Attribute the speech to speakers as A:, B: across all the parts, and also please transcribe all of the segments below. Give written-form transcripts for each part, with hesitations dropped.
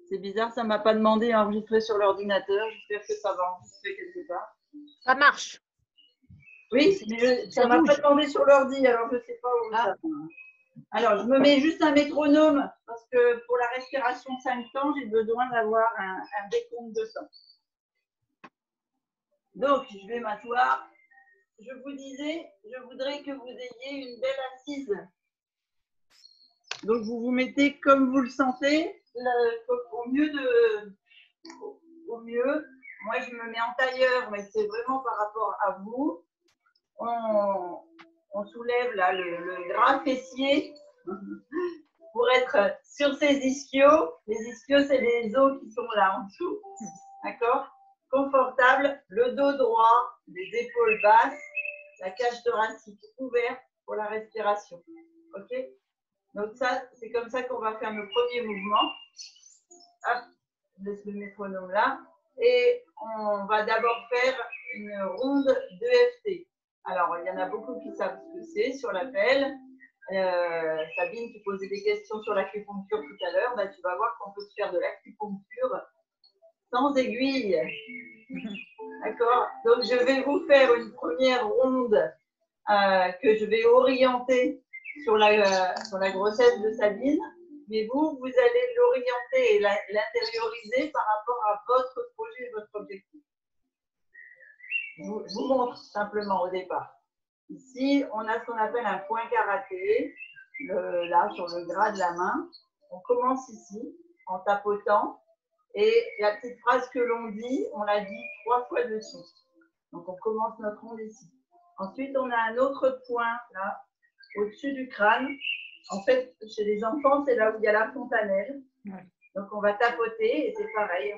A: C'est bizarre, ça ne m'a pas demandé d'enregistrer sur l'ordinateur. J'espère que ça va enregistrer quelque part.
B: Ça marche.
A: Oui, mais ça ne m'a pas demandé sur l'ordi, alors je ne sais pas où ça. Alors, je me mets juste un métronome parce que pour la respiration 5 temps, j'ai besoin d'avoir un décompte de sang. Donc, je vais m'asseoir. Je vous disais, je voudrais que vous ayez une belle assise. Donc, vous vous mettez comme vous le sentez, au mieux. Moi, je me mets en tailleur, mais c'est vraiment par rapport à vous. On soulève là le gras fessier pour être sur ses ischios. Les ischios, c'est les os qui sont là en dessous. D'accord? Confortable, le dos droit, les épaules basses, la cage thoracique ouverte pour la respiration. Ok? Donc ça, c'est comme ça qu'on va faire nos premiers mouvements. Hop, je laisse le métronome là. Et on va d'abord faire une ronde d'EFT. Alors, il y en a beaucoup qui savent ce que c'est sur l'appel. Sabine, tu posais des questions sur l'acupuncture tout à l'heure. Ben, tu vas voir qu'on peut se faire de l'acupuncture sans aiguille. D'accord? Donc, je vais vous faire une première ronde que je vais orienter sur la grossesse de Sabine. Mais vous allez l'orienter et l'intérioriser par rapport à votre projet et votre objectif. Je vous montre simplement au départ. Ici, on a ce qu'on appelle un point karaté, là, sur le gras de la main. On commence ici, en tapotant. Et la petite phrase que l'on dit, on la dit 3 fois dessus. Donc, on commence notre ronde ici. Ensuite, on a un autre point, là, au-dessus du crâne. En fait, chez les enfants, c'est là où il y a la fontanelle. Donc, on va tapoter et c'est pareil.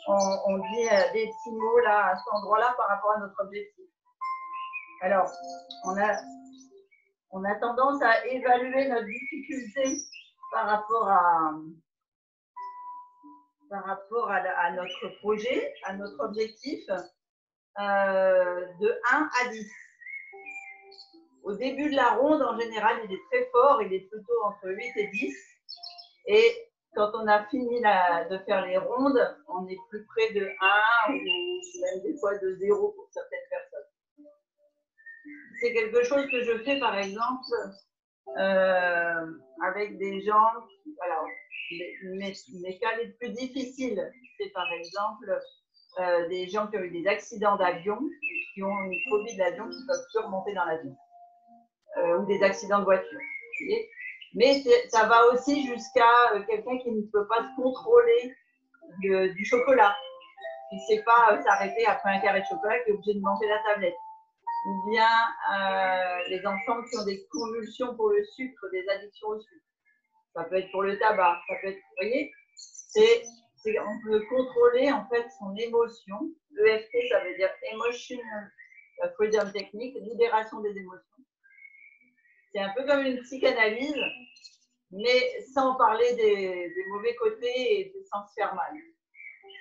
A: On dit des petits mots là, à cet endroit-là par rapport à notre objectif. Alors, on a tendance à évaluer notre difficulté par rapport à notre projet, à notre objectif, de 1 à 10. Au début de la ronde, en général, il est très fort, il est plutôt entre 8 et 10. Et quand on a fini de faire les rondes, on est plus près de 1 ou même des fois de 0 pour certaines personnes. C'est quelque chose que je fais, par exemple, avec des gens. Alors, mes cas les plus difficiles, c'est par exemple des gens qui ont eu des accidents d'avion, qui ont une phobie de l'avion, qui peuvent plus remonter dans l'avion, ou des accidents de voiture. Mais ça va aussi jusqu'à quelqu'un qui ne peut pas se contrôler du chocolat, qui ne sait pas s'arrêter après un carré de chocolat, qui est obligé de manger la tablette. Ou bien les enfants qui ont des convulsions pour le sucre, des addictions au sucre. Ça peut être pour le tabac, ça peut être, vous voyez, on peut contrôler en fait son émotion. EFT, ça veut dire Emotional Freedom Technique, libération des émotions. C'est un peu comme une psychanalyse, mais sans parler des mauvais côtés et sans se faire mal.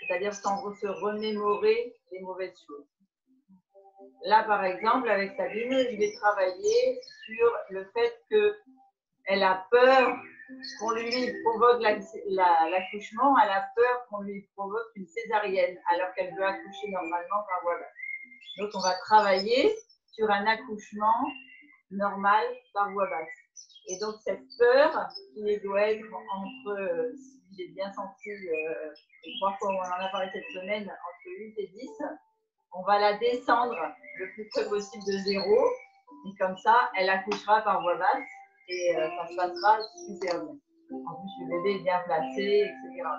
A: C'est-à-dire sans se remémorer les mauvaises choses. Là, par exemple, avec Sabine, je vais travailler sur le fait qu'elle a peur qu'on lui provoque l'accouchement, elle a peur qu'on lui provoque une césarienne, alors qu'elle veut accoucher normalement par voie basse. Donc, on va travailler sur un accouchement normal par voie basse. Et donc, cette peur qui doit être entre, si j'ai bien senti, les 3 fois où on en a parlé cette semaine, entre 8 et 10, on va la descendre le plus près possible de 0. Et comme ça, elle accouchera par voie basse et ça se passera super bien. En plus, le bébé est bien placé, etc.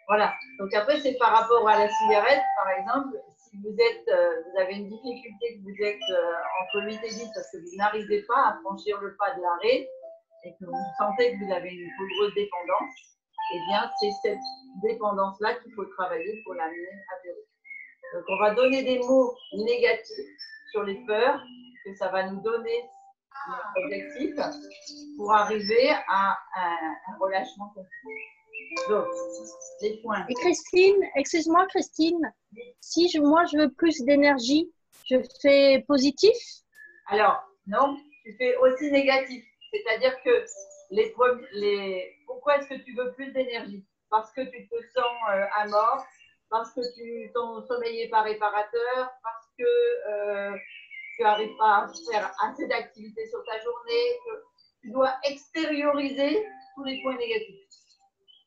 A: Voilà. Donc après, c'est par rapport à la cigarette, par exemple. Si vous avez une difficulté, que vous êtes entre 8 et 10 parce que vous n'arrivez pas à franchir le pas de l'arrêt et que vous sentez que vous avez une trop grosse dépendance, eh bien, c'est cette dépendance-là qu'il faut travailler pour l'amener à zéro. Donc, on va donner des mots négatifs sur les peurs, que ça va nous donner notre objectif pour arriver à un relâchement complet. Donc, les points.
B: Et Christine, excuse-moi Christine, si moi je veux plus d'énergie, je fais positif?
A: Alors, non, tu fais aussi négatif. C'est-à-dire que pourquoi est-ce que tu veux plus d'énergie? Parce que tu te sens amorphe, parce que ton sommeil n'est pas réparateur, parce que tu n'arrives pas à faire assez d'activités sur ta journée. Tu dois extérioriser tous les points négatifs.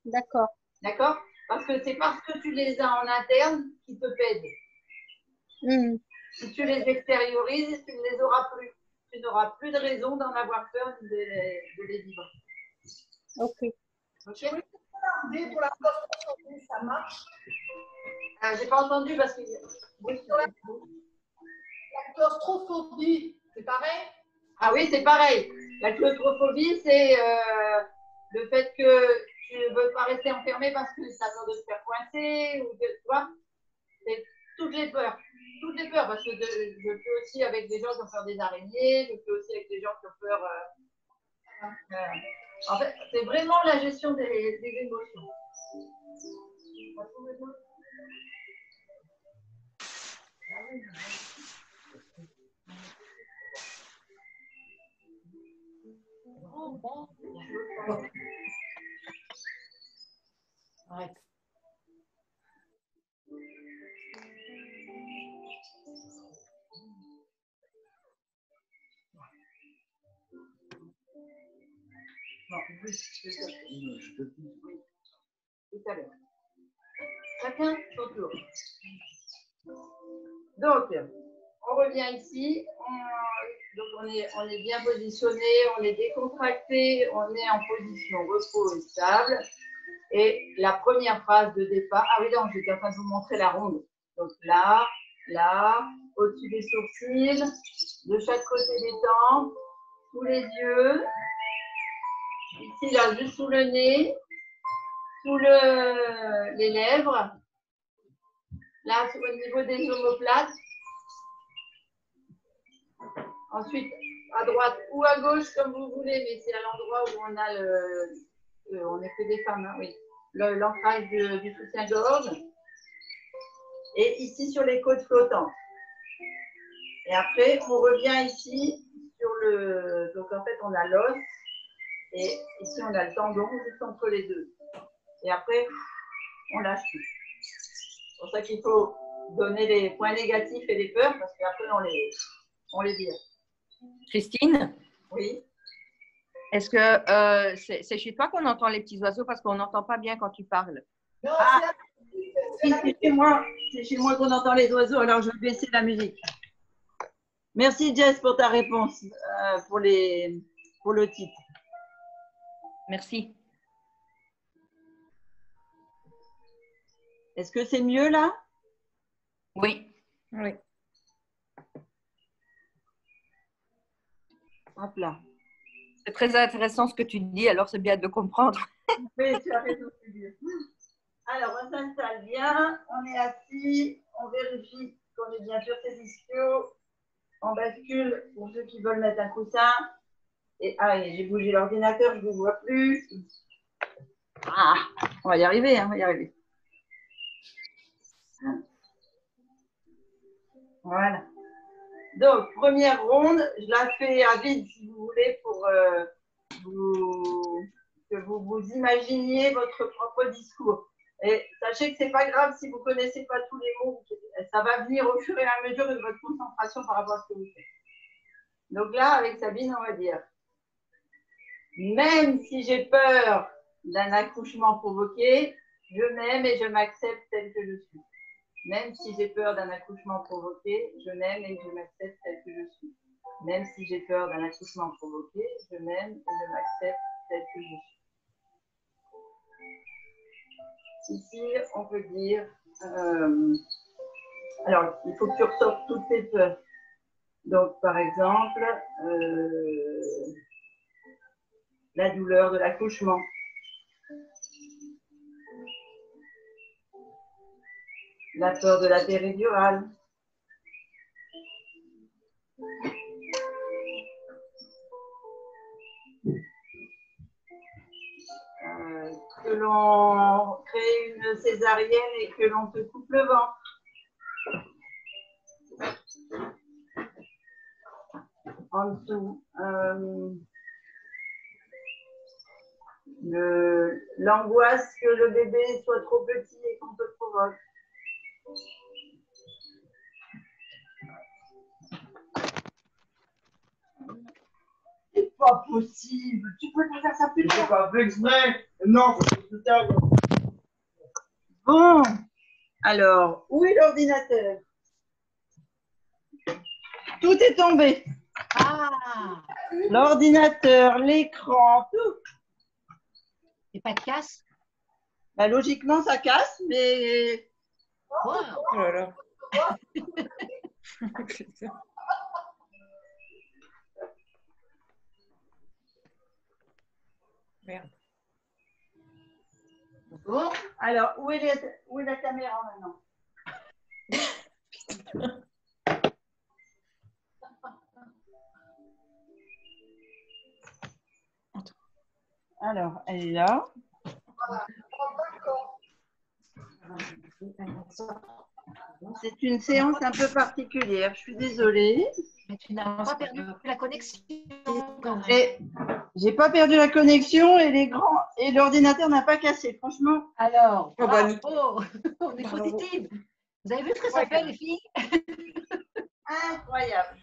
B: D'accord.
A: D'accord? Parce que c'est parce que tu les as en interne qui te pèsent. Si tu les extériorises, tu ne les auras plus. Tu n'auras plus de raison d'en avoir peur de les vivre.
B: Ok.
A: Ok.
C: Pour la claustrophobie, ça marche.
A: J'ai pas entendu parce que. Oui,
C: la claustrophobie, c'est pareil?
A: Ah oui, c'est pareil. La claustrophobie, c'est le fait que tu ne veux pas rester enfermé parce que tu as peur de te faire coincer ou de, tu vois, c'est toutes les peurs. Toutes les peurs, parce que je fais aussi avec des gens qui ont peur des araignées, je fais aussi avec des gens qui ont peur. En fait, c'est vraiment la gestion des émotions.
C: Arrête.
A: Non, tout à l'heure. Chacun son tour. Donc, on revient ici. Donc, on est bien positionné, on est décontracté, on est en position repos et stable. Et la première phrase de départ, ah oui, non, j'étais en train de vous montrer la ronde. Donc là, au-dessus des sourcils, de chaque côté des tempes, sous les yeux. Ici, là, juste sous le nez, sous les lèvres. Là, au niveau des omoplates. Ensuite, à droite ou à gauche, comme vous voulez, mais c'est à l'endroit où on a on n'est que des femmes, hein, oui. L'ancrage du soutien-gorge. Et ici, sur les côtes flottantes. Et après, on revient ici sur le. Donc, en fait, on a l'os. Et ici, on a le tendon juste entre les deux. Et après, on lâche tout. C'est pour ça qu'il faut donner les points négatifs et les peurs, parce qu'après, on les vire.
D: Christine?
A: Oui.
D: Est-ce que c'est chez toi qu'on entend les petits oiseaux parce qu'on n'entend pas bien quand tu parles?
C: Non,
A: C'est chez moi. C'est chez moi qu'on entend les oiseaux, alors je vais baisser la musique. Merci Jess pour ta réponse, pour le titre.
D: Merci.
A: Est-ce que c'est mieux là?
D: Oui. Oui.
A: Hop là.
D: C'est très intéressant ce que tu dis, alors c'est bien de comprendre.
A: Oui, tu as raison, c'est bien. Alors, on s'installe bien, on est assis, on vérifie qu'on est bien sur ses ischios, on bascule pour ceux qui veulent mettre un coussin. Et j'ai bougé l'ordinateur, je ne vous vois plus. Ah, on va y arriver, hein, on va y arriver. Voilà. Donc, première ronde, je la fais à vide si vous voulez pour que vous imaginiez votre propre discours. Et sachez que ce n'est pas grave si vous ne connaissez pas tous les mots, ça va venir au fur et à mesure de votre concentration par rapport à ce que vous faites. Donc là, avec Sabine, on va dire, même si j'ai peur d'un accouchement provoqué, je m'aime et je m'accepte tel que je suis. Même si j'ai peur d'un accouchement provoqué, je m'aime et je m'accepte tel que je suis. Même si j'ai peur d'un accouchement provoqué, je m'aime et je m'accepte tel que je suis. Ici, on peut dire, alors, il faut que tu ressortes toutes tes peurs. Donc, par exemple, la douleur de l'accouchement. La peur de la péridurale. Que l'on crée une césarienne et que l'on te coupe le ventre. En dessous. l'angoisse que le bébé soit trop petit et qu'on te provoque. C'est pas possible. Tu peux pas faire ça plus tard.
E: Je pas fait exprès. Non, c'est plus tard.
A: Bon, alors, où est l'ordinateur? Tout est tombé.
C: Ah,
A: L'ordinateur, l'écran, tout.
C: et pas de casse?
A: Bah, logiquement, ça casse, mais
C: Wow.
D: Oh là là. Merde.
A: bon. Alors, où est la caméra maintenant? Alors, elle est là. C'est une séance un peu particulière. Je suis désolée.
C: Mais tu n'as pas perdu la connexion.
A: Et j'ai pas perdu la connexion et et l'ordinateur n'a pas cassé. Franchement,
C: Alors,
D: Oh, bah, nickel.
C: bravo, on est
D: Bravo.
C: positive. Vous avez vu ce que ça fait, les filles?
A: incroyable.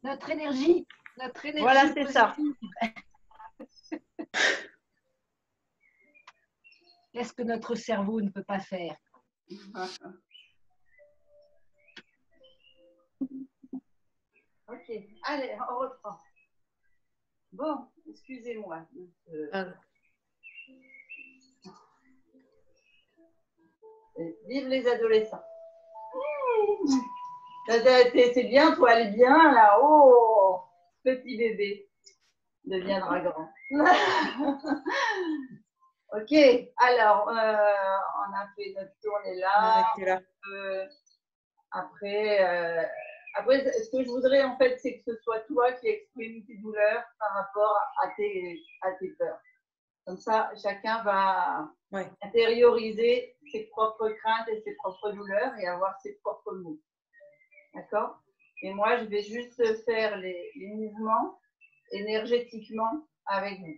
C: Notre énergie.
A: Voilà, c'est ça.
C: Qu'est-ce que notre cerveau ne peut pas faire?
A: Ok, allez, on reprend. Bon, excusez-moi. Vive les adolescents. C'est bien, toi, elle est bien là. Oh, petit bébé deviendra grand. Ok, alors, on a fait notre tournée là.
D: Arrêtez là.
A: Après, ce que je voudrais en fait, c'est que ce soit toi qui exprimes tes douleurs par rapport à tes peurs. Comme ça, chacun va intérioriser ses propres craintes et ses propres douleurs et avoir ses propres mots. D'accord? Et moi, je vais juste faire les mouvements énergétiquement avec vous.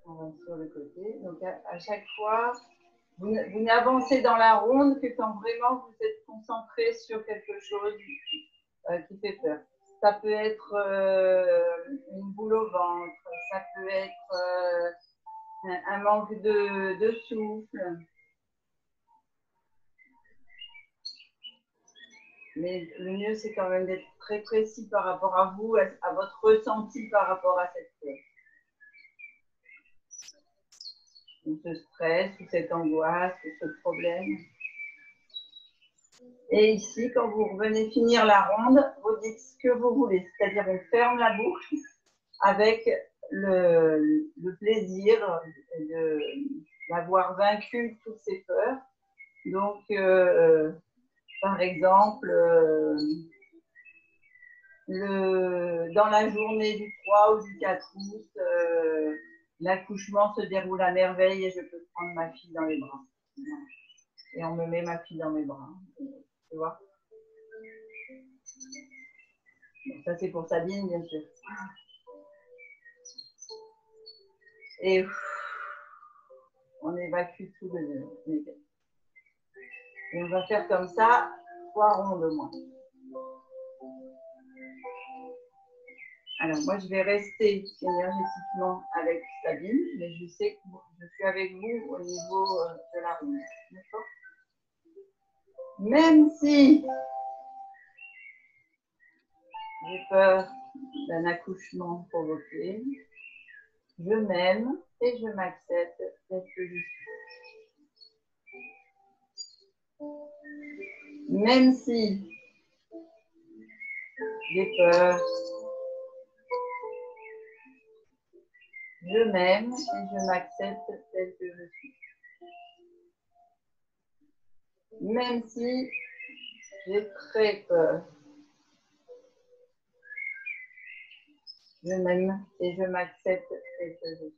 A: On va sur le côté. Donc, à chaque fois, vous n'avancez dans la ronde que quand vraiment vous êtes concentré sur quelque chose qui fait peur. Ça peut être une boule au ventre, ça peut être un manque de souffle. Mais le mieux, c'est quand même d'être très précis par rapport à vous, à votre ressenti par rapport à cette peur. Ou ce stress, ou cette angoisse, ou ce problème. Et ici, quand vous revenez finir la ronde, vous dites ce que vous voulez. C'est-à-dire, on ferme la boucle avec le plaisir d'avoir vaincu toutes ces peurs. Donc, par exemple, dans la journée du 3 ou du 4 août, l'accouchement se déroule à merveille et je peux prendre ma fille dans les bras. Et on me met ma fille dans mes bras. Tu vois? Donc ça, c'est pour Sabine, bien sûr. Et on évacue tout le négatif. Et on va faire comme ça 3 rondes au moins. Alors, moi, je vais rester énergétiquement avec Sabine, mais je sais que je suis avec vous au niveau de la ronde. D'accord? Même si j'ai peur d'un accouchement provoqué, je m'aime et je m'accepte tel que je suis. Même si j'ai peur, je m'aime et je m'accepte tel que je suis. Même si j'ai très peur, je m'aime et je m'accepte tel que je suis.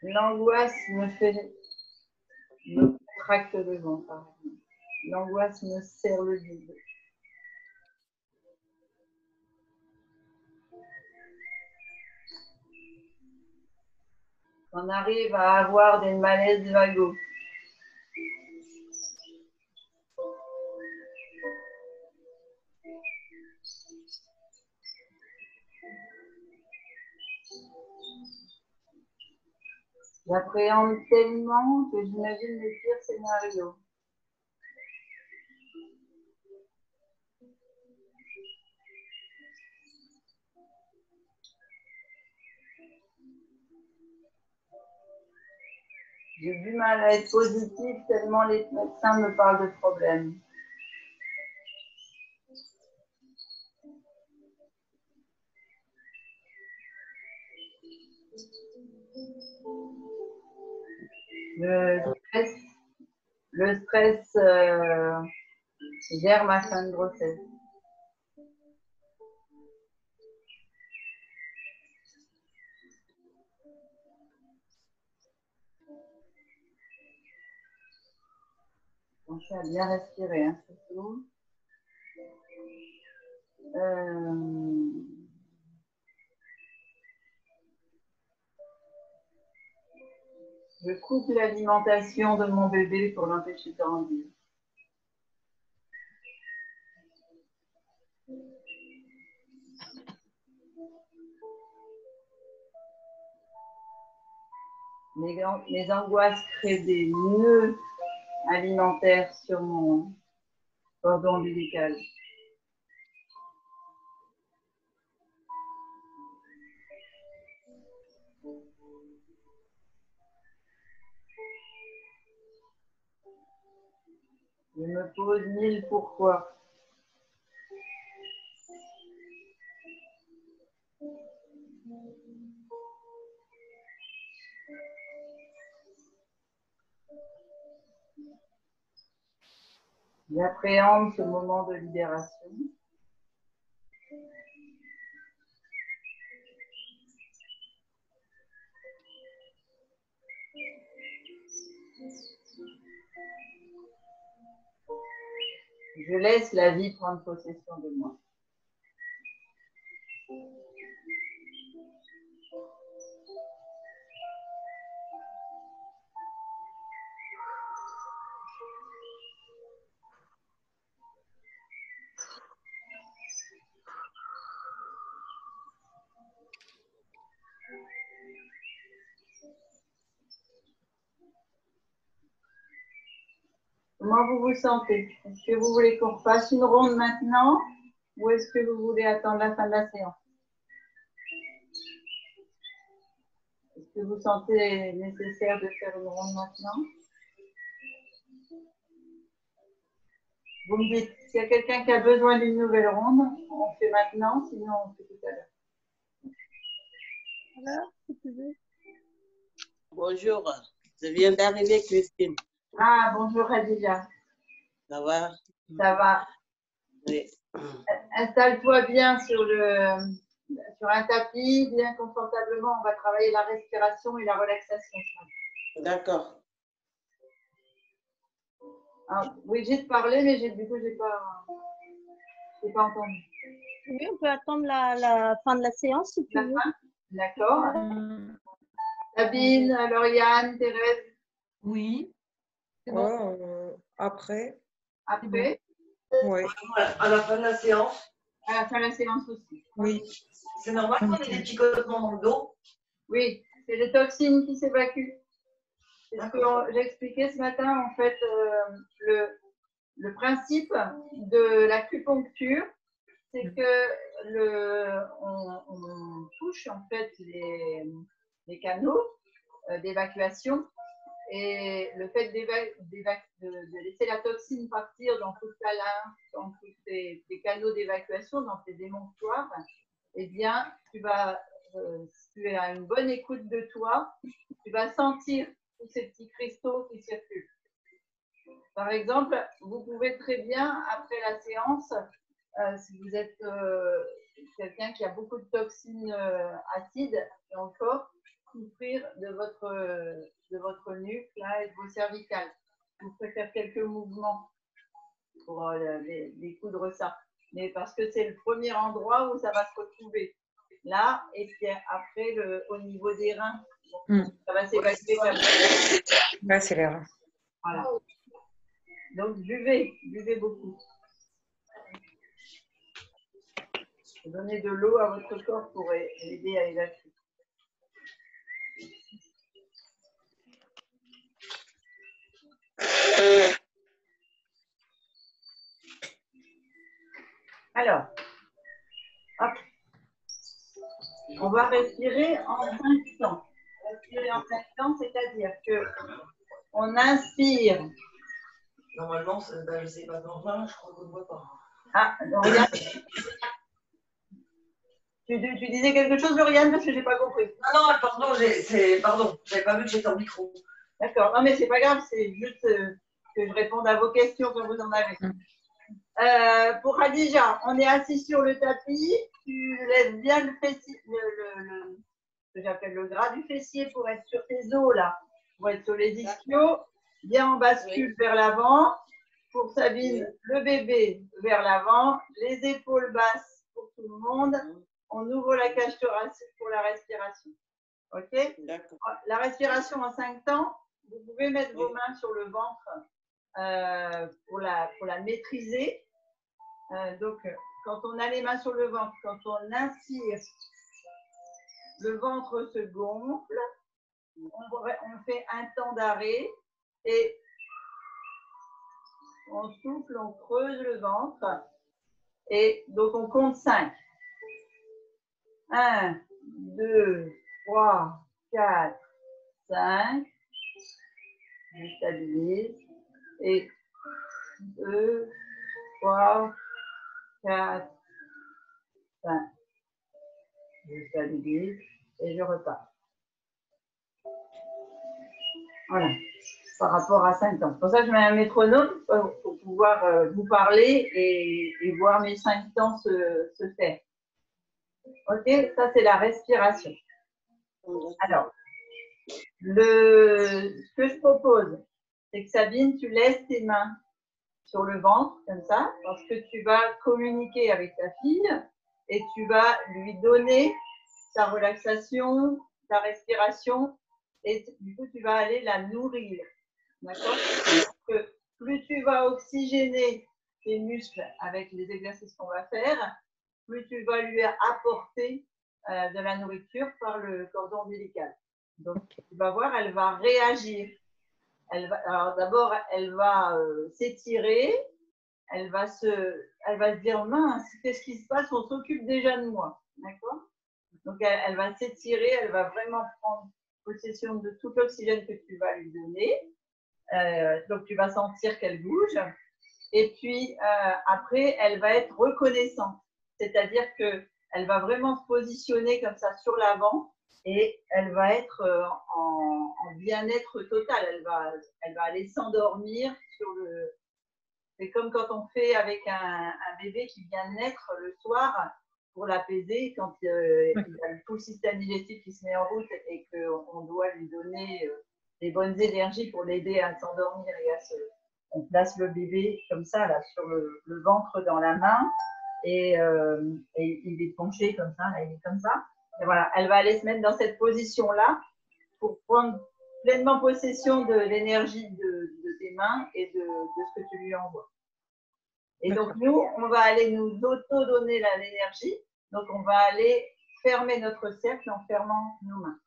A: L'angoisse me contracte le ventre, par exemple. L'angoisse me serre le vide. On arrive à avoir des malaises vagos. J'appréhende tellement que j'imagine les pires scénarios. J'ai du mal à être positive tellement les médecins me parlent de problèmes. Le stress gère ma fin de grossesse. Pensez à bien respirer, hein, surtout. Je coupe l'alimentation de mon bébé pour l'empêcher de grandir. Mes angoisses créent des nœuds alimentaires sur mon cordon ombilical. Je me pose 1000 pourquoi. J'appréhende ce moment de libération. Je laisse la vie prendre possession de moi. Comment vous vous sentez? Est-ce que vous voulez qu'on fasse une ronde maintenant ou est-ce que vous voulez attendre la fin de la séance? Est-ce que vous sentez nécessaire de faire une ronde maintenant? Vous me dites, s'il y a quelqu'un qui a besoin d'une nouvelle ronde, on fait maintenant, sinon on fait tout à l'heure.
B: Alors, si tu veux.
F: Bonjour, je viens d'arriver, Christine.
A: Ah, bonjour Khadija.
F: Ça va?
A: Ça va?
F: Oui.
A: Installe-toi bien sur un tapis, bien confortablement. On va travailler la respiration et la relaxation.
F: D'accord.
A: Alors, Brigitte parlait, mais du coup, j'ai pas entendu.
B: Oui, on peut attendre la fin de la séance si tu
A: La
B: veux.
A: fin? D'accord. Sabine, Lauriane, Thérèse,
C: Oui. C'est bon.
G: Après,
A: après,
G: ouais,
E: À la fin de la séance,
A: à la fin de la séance aussi.
G: oui.
E: c'est normal qu'on ait des picotements dans le dos.
A: Oui, c'est les toxines qui s'évacuent. C'est ce que j'expliquais ce matin, en fait, le principe de l'acupuncture, c'est que on touche en fait les canaux d'évacuation et le fait de laisser la toxine partir dans toute la lymphe, dans tous tes canaux d'évacuation, dans tes démontoirs, eh bien, si tu as une bonne écoute de toi, tu vas sentir tous ces petits cristaux qui circulent. Par exemple, vous pouvez très bien, après la séance, si vous êtes quelqu'un qui a beaucoup de toxines acides dans le corps, souffrir de votre cervicale. Vous pouvez faire quelques mouvements pour découdre ça. Mais parce que c'est le premier endroit où ça va se retrouver. Là, et puis après, au niveau des reins, ça va s'évacuer comme ça.
C: Ouais, c'est les reins.
A: Voilà. Donc, buvez beaucoup. Donnez de l'eau à votre corps pour aider à évacuer. Alors, hop. On va respirer en 5 temps. Respirer en 5 temps, c'est-à-dire que on inspire.
E: Normalement, je ne sais pas, normal, je crois qu'on ne voit pas.
A: Ah, regarde. Tu disais quelque chose, Lauriane, parce que je n'ai pas compris.
E: Non, pardon, j'avais pas vu que j'étais en micro.
A: D'accord, non mais c'est pas grave, c'est juste que je réponde à vos questions quand vous en avez. Pour Khadija, on est assis sur le tapis, tu lèves bien le fessier, ce que j'appelle le gras du fessier pour être sur tes os là, pour être sur les ischios, bien en bascule vers l'avant. Pour Sabine, le bébé vers l'avant, les épaules basses pour tout le monde. On ouvre la cage thoracique pour la respiration. OK?
F: D'accord.
A: La respiration en 5 temps, vous pouvez mettre vos mains sur le ventre pour la maîtriser. Donc, quand on a les mains sur le ventre, quand on inspire, le ventre se gonfle. On fait un temps d'arrêt et on souffle, on creuse le ventre. Et donc, on compte 5. 1, 2, 3, 4, 5. Je stabilise. Et 2, 3, 4, 5. Je stabilise et je repars. Voilà, par rapport à 5 temps. C'est pour ça que je mets un métronome pour pouvoir vous parler et voir mes 5 temps se faire. Ok, ça c'est la respiration. Alors, ce que je propose, c'est que Sabine, tu laisses tes mains sur le ventre, comme ça, parce que tu vas communiquer avec ta fille et tu vas lui donner sa relaxation, ta respiration, et du coup, tu vas aller la nourrir. D'accord? Plus tu vas oxygéner tes muscles avec les exercices qu'on va faire, plus tu vas lui apporter de la nourriture par le cordon ombilical. Donc, tu vas voir, elle va réagir. Alors d'abord, elle va s'étirer, elle va se dire, mince, qu'est-ce qui se passe? On s'occupe déjà de moi. D'accord? Donc, elle va s'étirer, elle va vraiment prendre possession de tout l'oxygène que tu vas lui donner. Donc, tu vas sentir qu'elle bouge. Et puis, après, elle va être reconnaissante. C'est-à-dire qu'elle va vraiment se positionner comme ça sur l'avant et elle va être en bien-être total. Elle va aller s'endormir sur le… C'est comme quand on fait avec un bébé qui vient de naître le soir pour l'apaiser, quand il y a tout le système digestif qui se met en route et qu'on doit lui donner des bonnes énergies pour l'aider à s'endormir et on place le bébé comme ça, là, sur le ventre dans la main et il est penché comme ça, là, il est comme ça. Et voilà, elle va aller se mettre dans cette position-là pour prendre pleinement possession de l'énergie de tes mains et de ce que tu lui envoies. Et donc, nous, on va aller nous auto-donner l'énergie. Donc, on va aller fermer notre cercle en fermant nos mains.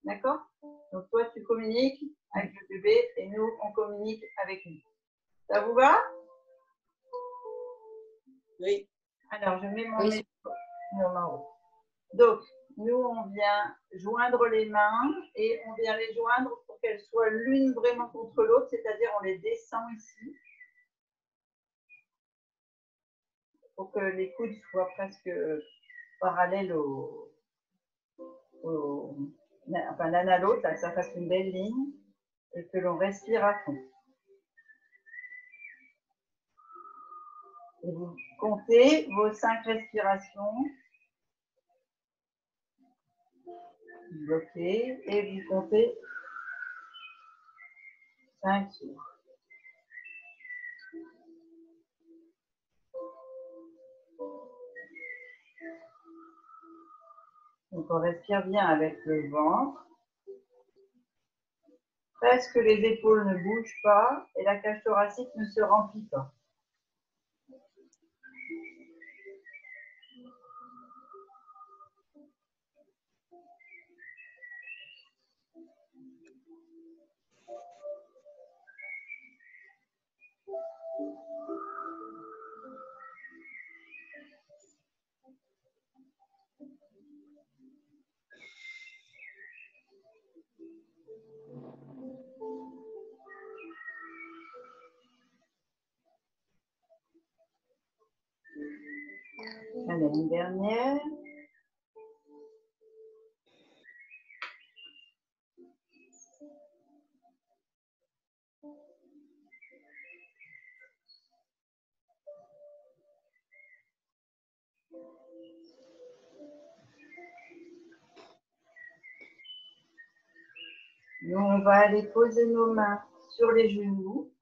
A: D'accord? Donc, toi, tu communiques avec le bébé et nous, on communique avec nous. Ça vous va?
F: Oui.
A: Alors, je mets mon métronome. Donc, nous, on vient joindre les mains et on vient les joindre pour qu'elles soient l'une vraiment contre l'autre, c'est-à-dire on les descend ici pour que les coudes soient presque parallèles enfin, l'un à l'autre, que ça fasse une belle ligne et que l'on respire à fond. Et vous comptez vos 5 respirations. Bloquez et vous comptez 5 souffles. Donc on respire bien avec le ventre. Presque les épaules ne bougent pas et la cage thoracique ne se remplit pas. Allez, une dernière. Nous, on va aller poser nos mains sur les genoux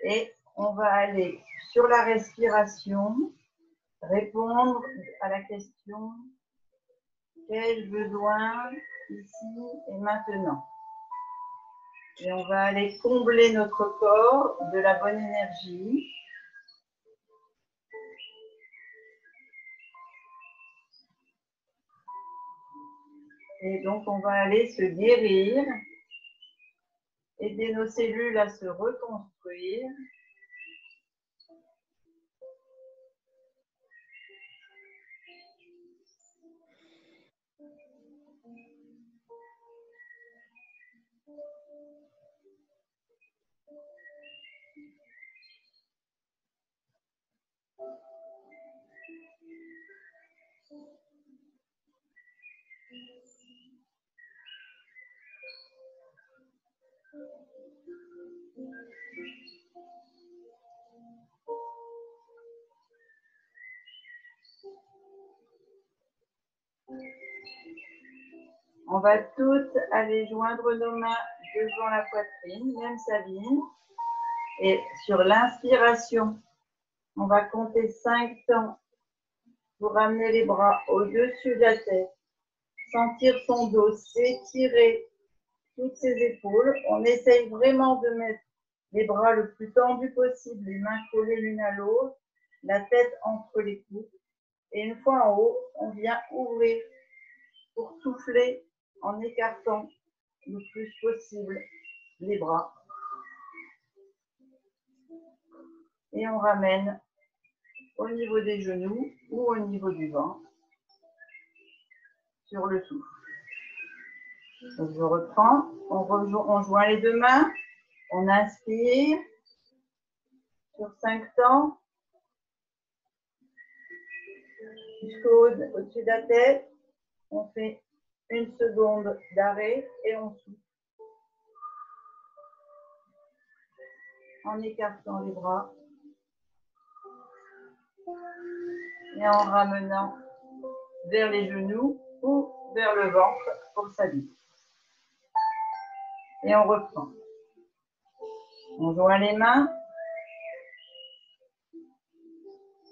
A: et on va aller sur la respiration, répondre à la question « Qu'ai-je besoin ici et maintenant ?» Et on va aller combler notre corps de la bonne énergie. Et donc, on va aller se guérir, aider nos cellules à se reconstruire. On va toutes aller joindre nos mains devant la poitrine, même Sabine. Et sur l'inspiration, on va compter 5 temps pour ramener les bras au-dessus de la tête. Sentir son dos s'étirer, toutes ses épaules. On essaye vraiment de mettre les bras le plus tendus possible, les mains collées l'une à l'autre, la tête entre les coudes. Et une fois en haut, on vient ouvrir pour souffler en écartant le plus possible les bras. Et on ramène au niveau des genoux ou au niveau du ventre sur le souffle. Donc je reprends, on joint les deux mains, on inspire sur 5 temps jusqu'au-dessus de la tête. On fait 1 seconde d'arrêt et on souffle en écartant les bras et en ramenant vers les genoux ou vers le ventre pour s'habiller. Et on reprend. On joint les mains.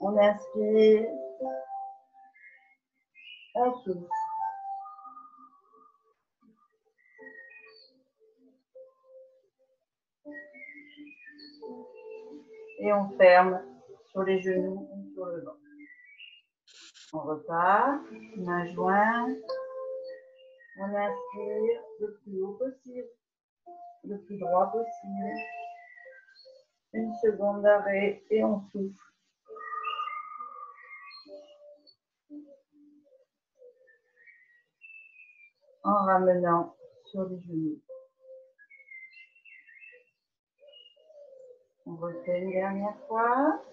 A: On inspire. On souffle. Et on ferme sur les genoux ou sur le ventre. On repart, main jointe. On inspire le plus haut possible, le plus droit possible. 1 seconde d'arrêt et on souffle. En ramenant sur les genoux. On refait une dernière fois.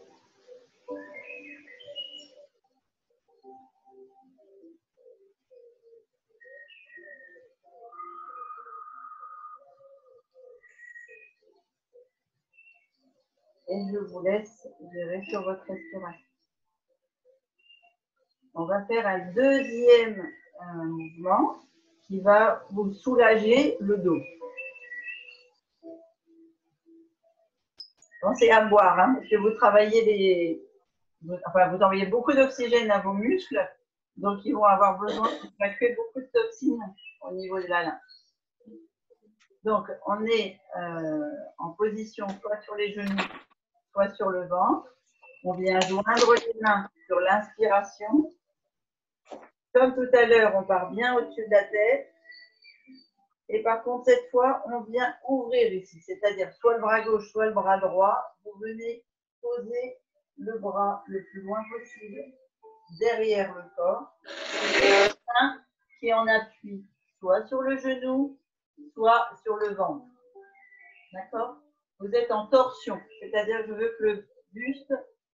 A: Et je vous laisse gérer sur votre respiration. On va faire un deuxième mouvement qui va vous soulager le dos. Pensez à boire, hein, parce que vous travaillez vous envoyez beaucoup d'oxygène à vos muscles, donc ils vont avoir besoin d'évacuer beaucoup de toxines au niveau de la lymphe. Donc, on est en position soit sur les genoux, soit sur le ventre. On vient joindre les mains sur l'inspiration. Comme tout à l'heure, on part bien au-dessus de la tête. Et par contre, cette fois, on vient ouvrir ici, c'est-à-dire soit le bras gauche, soit le bras droit. Vous venez poser le bras le plus loin possible derrière le corps. Et un qui en appuie soit sur le genou, soit sur le ventre. D'accord? Vous êtes en torsion, c'est-à-dire que je veux que le buste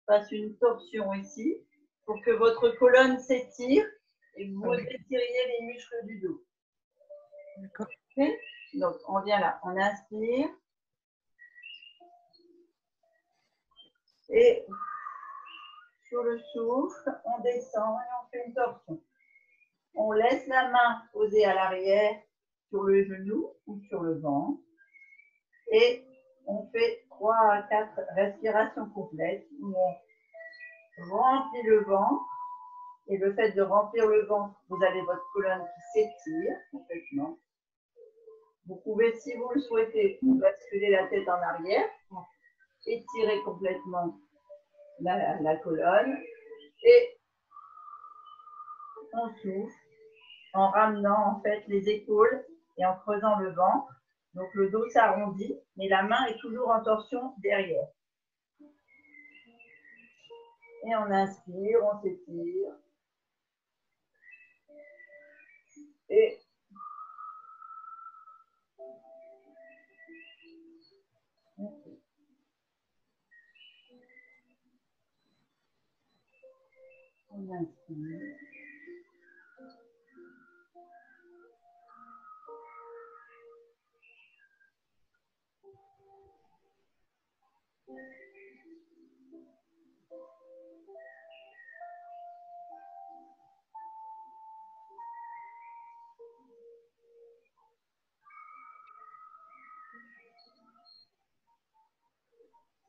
A: fasse une torsion ici pour que votre colonne s'étire et que vous étiriez les muscles du dos.
C: D'accord.
A: Okay? Donc, on vient là, on inspire. Et sur le souffle, on descend et on fait une torsion. On laisse la main posée à l'arrière sur le genou ou sur le ventre. Et on fait 3 à 4 respirations complètes où on remplit le ventre. Et le fait de remplir le ventre, vous avez votre colonne qui s'étire complètement. Vous pouvez, si vous le souhaitez, basculer la tête en arrière, étirer complètement la colonne et on souffle en ramenant en fait les épaules et en creusant le ventre. Donc le dos s'arrondit, mais la main est toujours en torsion derrière. Et on inspire, on s'étire. Et on inspire.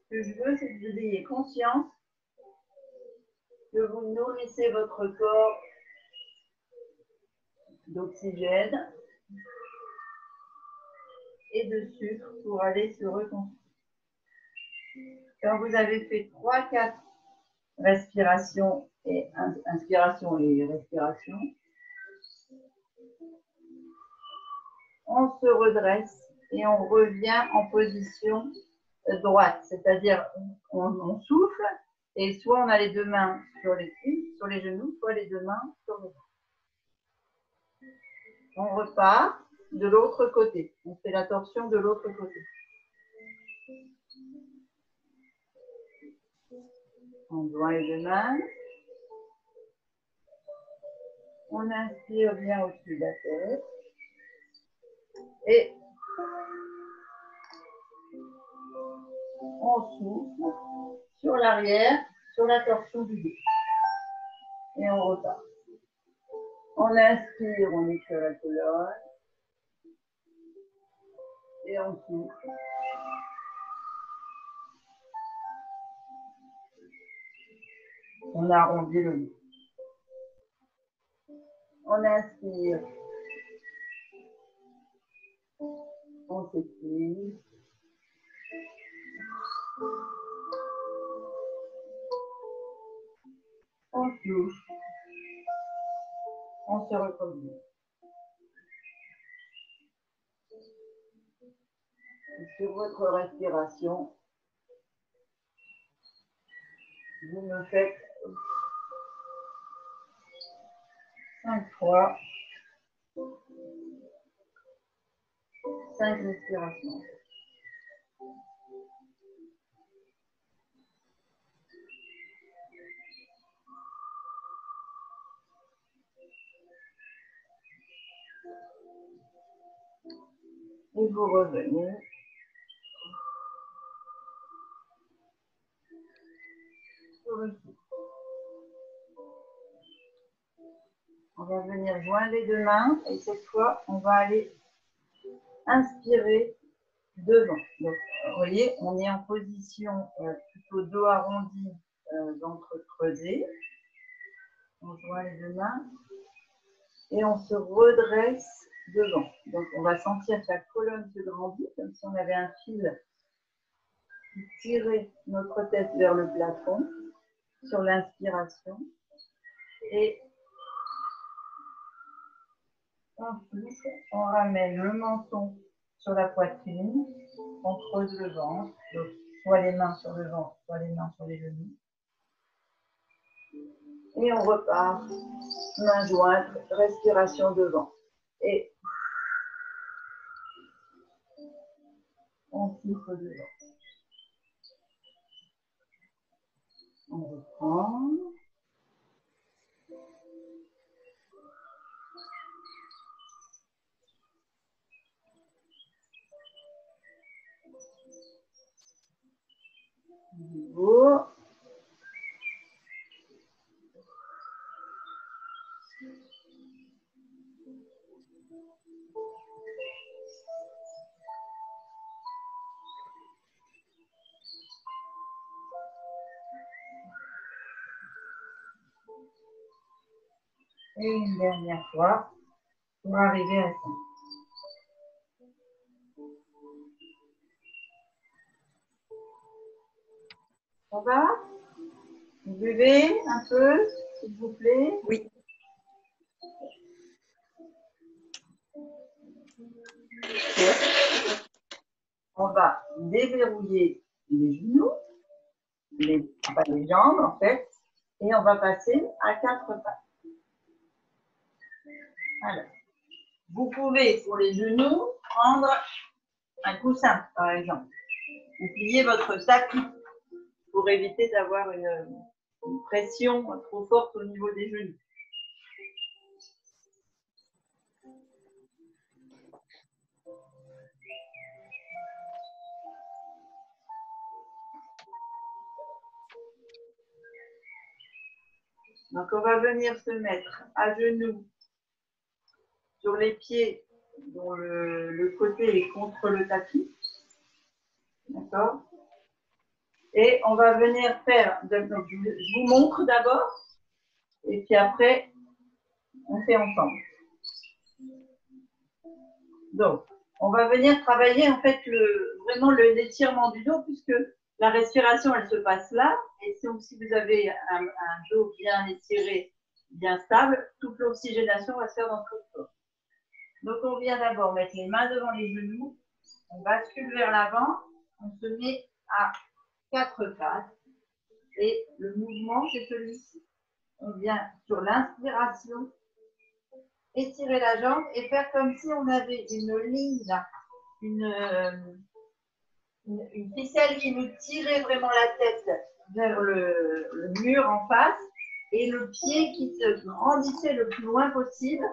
A: Ce que je veux, c'est que vous ayez conscience que vous nourrissez votre corps d'oxygène et de sucre pour aller se reconstruire. Quand vous avez fait 3-4 respirations et inspiration et respiration, on se redresse et on revient en position droite, c'est-à-dire on souffle et soit on a les deux mains sur les cuisses, sur les genoux, soit les deux mains sur le ventre. On repart de l'autre côté, on fait la torsion de l'autre côté. On joint les deux mains, on inspire bien au-dessus de la tête et on souffle sur l'arrière, sur la torsion du dos. Et on repart. On inspire, on étire la colonne. Et on souffle. On arrondit le dos. On inspire. On s'étire. On souffle. On se repose. Sur votre respiration, vous me faites 5 fois 5 respirations. Et vous revenez. Sur le souffle. On va venir joindre les deux mains et cette fois, on va aller inspirer devant. Donc, vous voyez, on est en position plutôt dos arrondi, ventre creusé. On joint les deux mains et on se redresse devant. Donc, on va sentir que la colonne se grandit, comme si on avait un fil qui tirait notre tête vers le plafond sur l'inspiration. Et ensuite, on ramène le menton sur la poitrine, on creuse le ventre, donc soit les mains sur le ventre, soit les mains sur les genoux. Et on repart, main jointe, respiration devant. Et on souffle devant. On reprend. Nouveau. Et une dernière fois pour arriver à ça. Ça va? Vous buvez un peu, s'il vous plaît?
C: Oui.
A: On va déverrouiller les genoux, pas les jambes en fait, et on va passer à 4 pattes. Alors, vous pouvez pour les genoux prendre un coussin par exemple. Vous pliez votre tapis pour éviter d'avoir une pression trop forte au niveau des genoux. Donc, on va venir se mettre à genoux sur les pieds dont le côté est contre le tapis. D'accord? Et on va venir faire, donc, je vous montre d'abord, et puis après, on fait ensemble. Donc, on va venir travailler en fait vraiment l'étirement du dos, puisque la respiration, elle se passe là. Et si vous avez un dos bien étiré, bien stable, toute l'oxygénation va se faire dans tout le corps. Donc, on vient d'abord mettre les mains devant les genoux, on bascule vers l'avant, on se met à 4 pattes. Et le mouvement, c'est celui-ci. On vient sur l'inspiration, étirer la jambe et faire comme si on avait une ligne là, une ficelle qui nous tirait vraiment la tête vers le mur en face et le pied qui se grandissait le plus loin possible,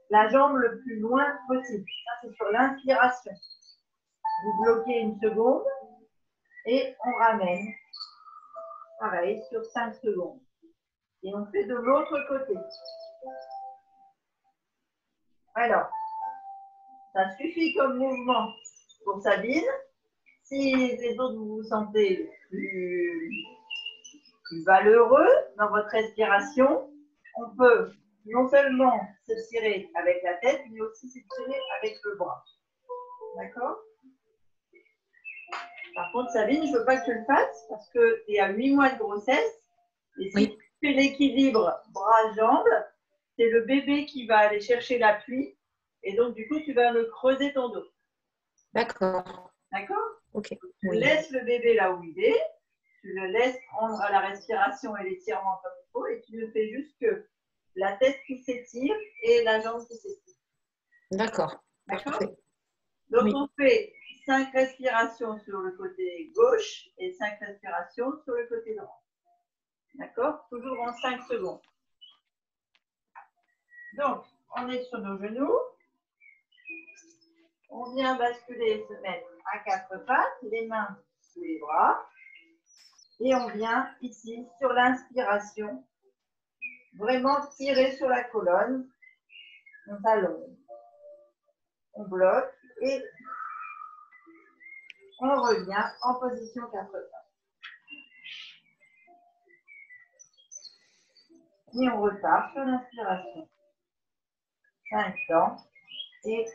A: la jambe le plus loin possible. Ça, c'est sur l'inspiration. Vous bloquez une seconde et on ramène. Pareil, sur 5 secondes. Et on fait de l'autre côté. Alors, ça suffit comme mouvement pour Sabine. Si les autres, vous vous sentez plus valeureux dans votre respiration, on peut non seulement s'étirer avec la tête, mais aussi s'étirer avec le bras. D'accord? Par contre, Sabine, je ne veux pas que tu le fasses parce que tu es à 8 mois de grossesse. Et si tu fais l'équilibre bras-jambes, c'est le bébé qui va aller chercher l'appui. Et donc, du coup, tu vas me creuser ton dos.
C: D'accord.
A: D'accord?
C: Ok.
A: Tu laisses le bébé là où il est. Tu le laisses prendre à la respiration et l'étirement comme il faut. Et tu ne fais juste que la tête qui s'étire et la jambe qui s'étire.
C: D'accord.
A: D'accord?
C: Parfait.
A: Donc,
C: Oui.
A: on fait 5 respirations sur le côté gauche et 5 respirations sur le côté droit. D'accord? Toujours en 5 secondes. Donc, on est sur nos genoux. On vient basculer, se mettre à 4 pattes, les mains sous les bras. Et on vient ici, sur l'inspiration, vraiment tirer sur la colonne. On s'allonge. On bloque et On revient en position 4 temps. Et on repart sur l'inspiration. 5 temps. Et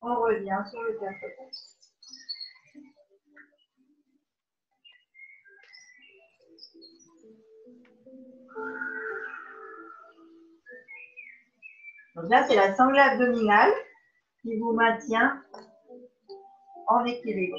A: on revient sur le 4 temps. Donc là, c'est la sangle abdominale qui vous maintient en équilibre.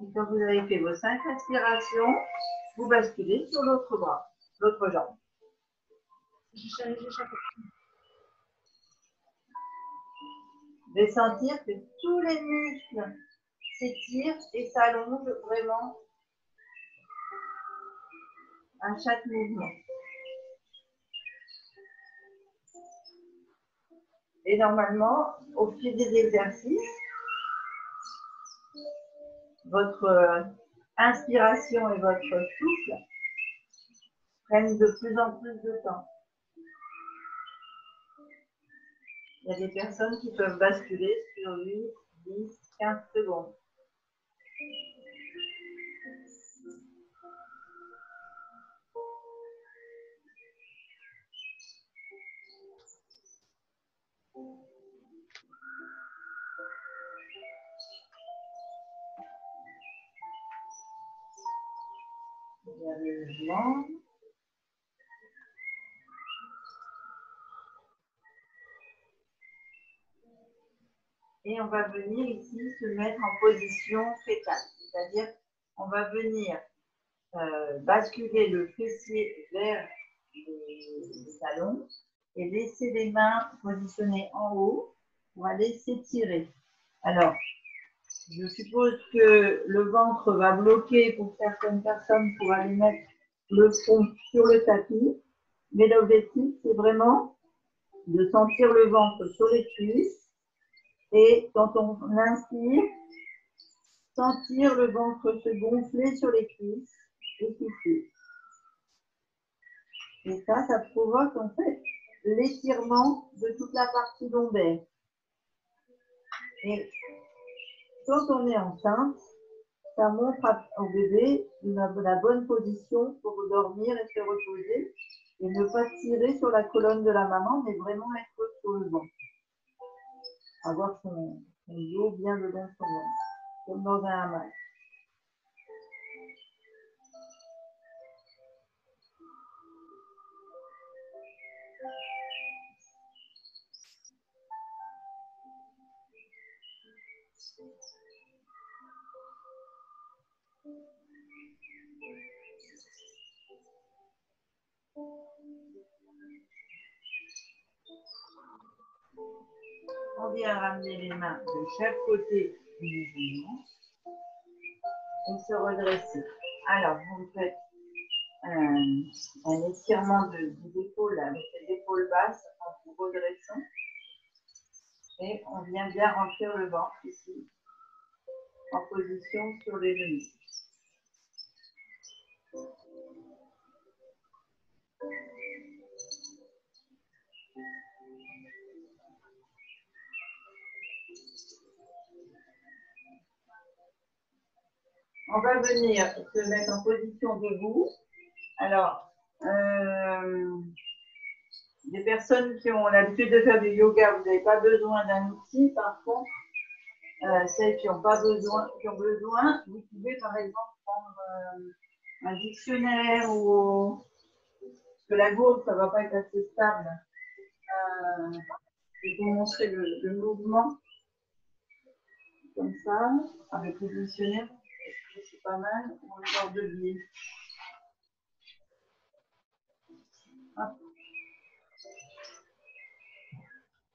A: Et quand vous avez fait vos 5 respirations, vous basculez sur l'autre bras, l'autre jambe. Vous allez sentir que tous les muscles s'étirent et s'allongent vraiment à chaque mouvement. Et normalement, au fil des exercices, votre inspiration et votre souffle prennent de plus en plus de temps. Il y a des personnes qui peuvent basculer sur 8, 10, 15 secondes. Il y a le mouvement. Et on va venir ici se mettre en position fétale. C'est-à-dire, on va venir basculer le fessier vers les talons et laisser les mains positionnées en haut pour aller s'étirer. Alors, je suppose que le ventre va bloquer pour certaines personnes pour aller mettre le front sur le tapis. Mais l'objectif, c'est vraiment de sentir le ventre sur les cuisses. Et quand on inspire, sentir le ventre se gonfler sur les cuisses et souffler. Et ça provoque en fait l'étirement de toute la partie lombaire. Et quand on est enceinte, ça montre au bébé la bonne position pour dormir et se reposer et ne pas tirer sur la colonne de la maman, mais vraiment être sur le ventre. Avoir son dos bien dedans son ventre, comme dans un hamac. On vient ramener les mains de chaque côté du mouvement et se redresser. Alors, vous faites un étirement des épaules avec les épaules basses en vous redressant. Et on vient bien remplir le ventre ici, en position sur les genoux. On va venir se mettre en position debout. Alors, des personnes qui ont l'habitude de faire du yoga, vous n'avez pas besoin d'un outil. Par contre, celles qui n'ont pas besoin, qui ont besoin, vous pouvez par exemple prendre un dictionnaire ou parce que la gourde, ça ne va pas être assez stable. Je vais vous montrer le mouvement comme ça, avec le dictionnaire. C'est pas mal. On va le voir de biais. Hop.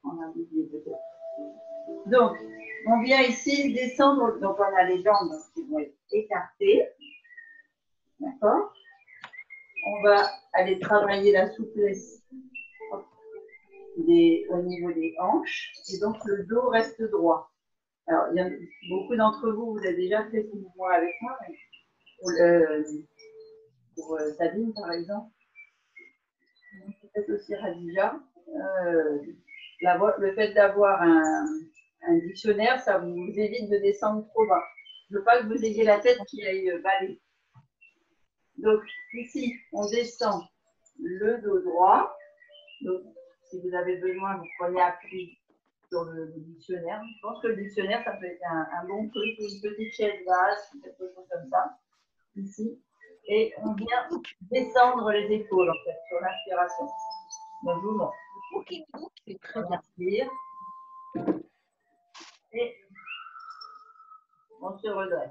A: On a oublié peut-être. Donc, on vient ici descendre. Donc, on a les jambes qui vont être écartées. D'accord? On va aller travailler la souplesse au niveau des hanches. Et donc, le dos reste droit. Alors, il y a beaucoup d'entre vous, vous avez déjà fait ce mouvement avec moi. Mais pour Sabine, par exemple. Peut-être aussi Radija. Le fait d'avoir un dictionnaire, ça vous évite de descendre trop bas. Je ne veux pas que vous ayez la tête qui aille baler. Donc, ici, on descend le dos droit. Donc, si vous avez besoin, vous prenez appui sur le dictionnaire. Je pense que le dictionnaire, ça peut être un bon truc, une petite chaise basse, quelque chose comme ça, ici. Et on vient descendre les épaules, en fait, sur l'inspiration. Donc, je vous montre.
C: C'est très
A: On
C: bien.
A: inspire. Et on se redresse.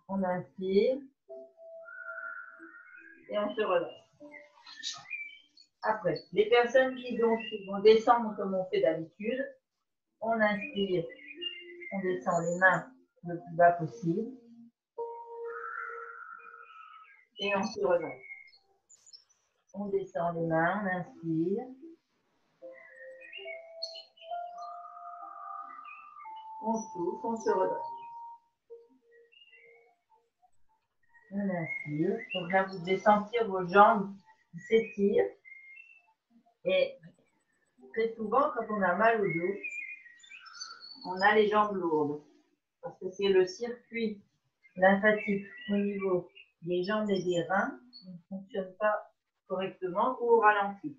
A: On inspire. Et on se redresse. Après, les personnes qui vont descendre comme on fait d'habitude, on inspire, on descend les mains le plus bas possible. Et on se redresse. On descend les mains, on inspire. On souffle, on se redresse. On inspire. Donc là, vous devez sentir vos jambes qui s'étirent. Et très souvent, quand on a mal au dos, on a les jambes lourdes. Parce que c'est le circuit lymphatique au niveau des jambes et des reins qui ne fonctionne pas correctement ou au ralenti.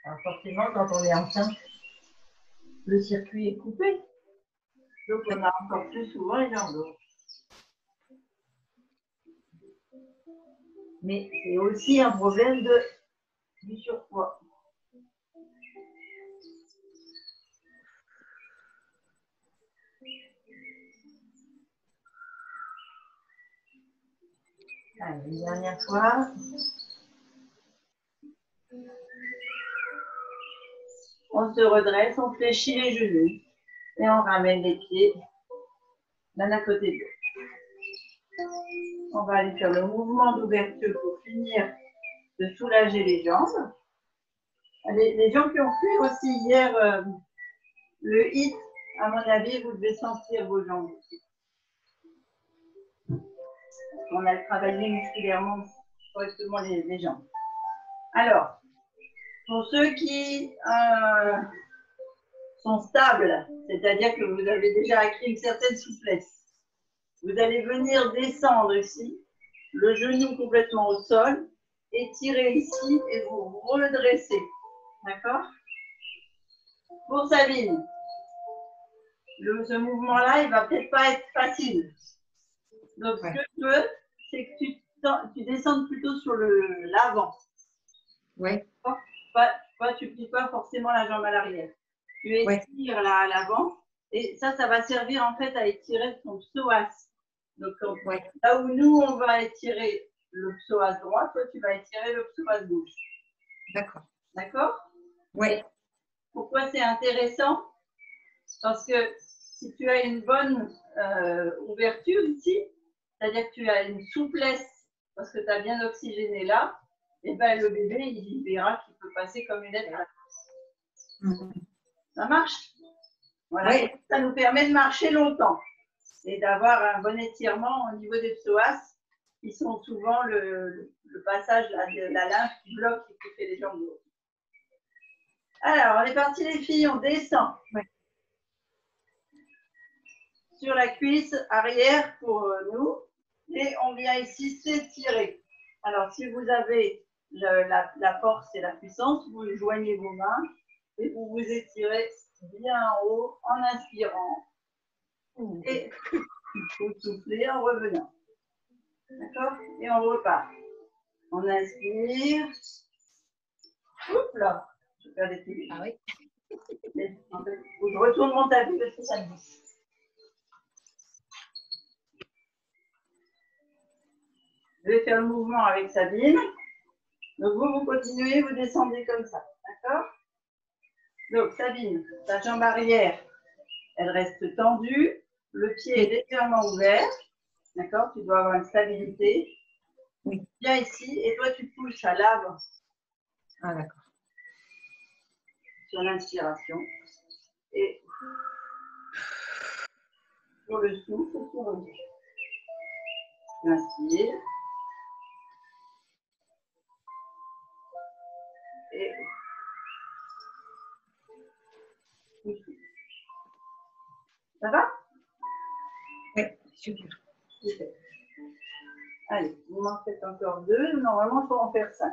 A: Alors forcément, quand on est enceinte, le circuit est coupé. Donc on a encore plus souvent les jambes lourdes. Mais c'est aussi un problème du surpoids. Allez, une dernière fois. On se redresse, on fléchit les genoux et on ramène les pieds l'un à côté de l'autre. On va aller faire le mouvement d'ouverture pour finir de soulager les jambes. Les gens qui ont fait aussi hier le HIIT, à mon avis, vous devez sentir vos jambes aussi. On a travaillé musculairement correctement les jambes. Alors, pour ceux qui sont stables, c'est-à-dire que vous avez déjà acquis une certaine souplesse, vous allez venir descendre ici, le genou complètement au sol, étirer ici et vous redresser. D'accord? Pour Sabine, ce mouvement-là, il ne va peut-être pas être facile. Donc, ce que je veux, c'est que tu descendes plutôt sur l'avant.
C: Oui.
A: Tu ne plies pas forcément la jambe à l'arrière. Tu étires à l'avant. Et ça va servir en fait à étirer ton psoas. Donc, là où nous, on va étirer le psoas droit, toi, tu vas étirer le psoas gauche.
C: D'accord.
A: D'accord?
C: Oui.
A: Pourquoi c'est intéressant? Parce que si tu as une bonne ouverture ici, c'est-à-dire que tu as une souplesse parce que tu as bien oxygéné là, et ben le bébé, il verra qu'il peut passer comme une lettre. Ça marche? Voilà. Oui. Ça nous permet de marcher longtemps et d'avoir un bon étirement au niveau des psoas qui sont souvent le passage de la lymphe qui bloque et qui fait les jambes lourdes. Alors, on est parti les filles, on descend. Oui. Sur la cuisse arrière pour nous et on vient ici s'étirer. Alors, si vous avez la force et la puissance, vous joignez vos mains et vous vous étirez bien en haut en inspirant et vous soufflez en revenant. D'accord? Et on repart. On inspire. Oups là, je perds les pieds.
C: Ah oui.
A: En fait, je retourne mon tapis parce que ça me glisse. Je vais faire le mouvement avec Sabine. Donc, vous continuez, vous descendez comme ça. D'accord? Donc, Sabine, ta jambe arrière, elle reste tendue. Le pied est légèrement ouvert. D'accord? Tu dois avoir une stabilité.
C: Oui.
A: Viens ici et toi, tu pousses à l'avant
C: Ah, d'accord.
A: sur l'inspiration. Et sur le souffle, tu reviens. Tu inspires. Et tu souffles. Ça va?
C: Oui, super.
A: Super. Allez, vous m'en faites encore 2. Normalement, il faut en faire 5.